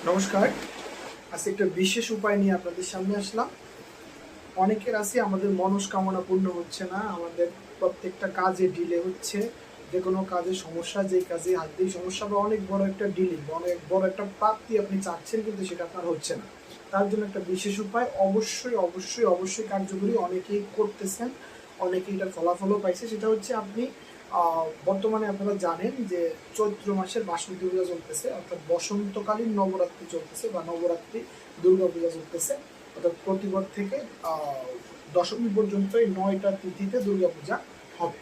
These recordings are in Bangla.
নমস্কার। আজকে একটা বিশেষ উপায় নিয়ে আপনাদের সামনে আসলাম। অনেকের আছে আমাদের মনস্কামনা পূর্ণ হচ্ছে না, আমাদের প্রত্যেকটা কাজে ডিলে হচ্ছে, যে কোনো কাজে সমস্যা, যেই কাজে হাত দিয়ে সমস্যা বা অনেক বড় একটা ডিলে, অনেক বড় একটা প্রাপ্তি আপনি চাচ্ছেন কিন্তু সেটা আপনার হচ্ছে না। তার জন্য একটা বিশেষ উপায় অবশ্যই অবশ্যই অবশ্যই কার্যকরী, অনেকেই করতেছেন, অনেকেই এটার ফলাফলও পাইছে। সেটা হচ্ছে আপনি বর্তমানে আপনারা জানেন যে চৈত্র মাসের বাসন্তী পূজা চলতেছে, অর্থাৎ বসন্তকালীন নবরাত্রি চলতেছে বা নবরাত্রি দুর্গা পূজা চলতেছে। অর্থাৎ প্রতিবার থেকে দশমী পর্যন্ত এই 9টা তিথিতে দুর্গা পূজা হবে।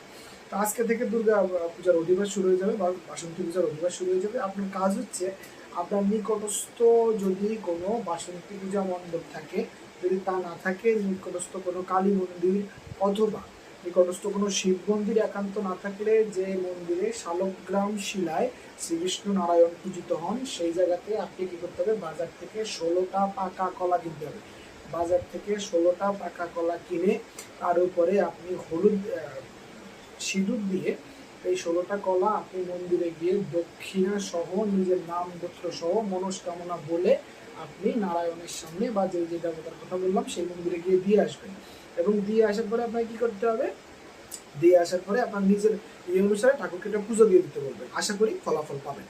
তো আজকে থেকে দুর্গা পূজার অধিবাস শুরু হয়ে যাবে বা বাসন্তী পূজার অধিবাস শুরু হয়ে যাবে। আপনার কাজ হচ্ছে আপনার নিকটস্থ যদি কোনো বাসন্তী পূজা মণ্ডপ থাকে, যদি তা না থাকে নিকটস্থ কোনো কালী মন্দির অথবা নিকটস্থ কোনো শিব মন্দির একান্ত না থাকলে যে মন্দিরে শালগ্রাম শিলায় শ্রীবিষ্ণু নারায়ণ পূজিত হন সেই জায়গাতে আপনি কি করতে হবে, বাজার থেকে 16টা পাকা কলা কিনতে হবে। বাজার থেকে 16টা পাকা কলা কিনে তার উপরে আপনি হলুদ সিঁদুর দিয়ে এই 16টা কলা আপনি মন্দিরে গিয়ে দক্ষিণা সহ নিজের নাম গোত্র সহ মনস্কামনা বলে আপনি নারায়ণের সামনে বা যে যে দেবতার কথা বললাম সেই মন্দিরে গিয়ে দিয়ে আসবেন। এবং দিয়ে আসার পরে আপনাকে কি করতে হবে, দিয়ে আসার পরে আপনার নিজের এই অনুসারে ঠাকুরকে একটা পুজো দিয়ে দিতে বলবেন। আশা করি ফলাফল পাবেন।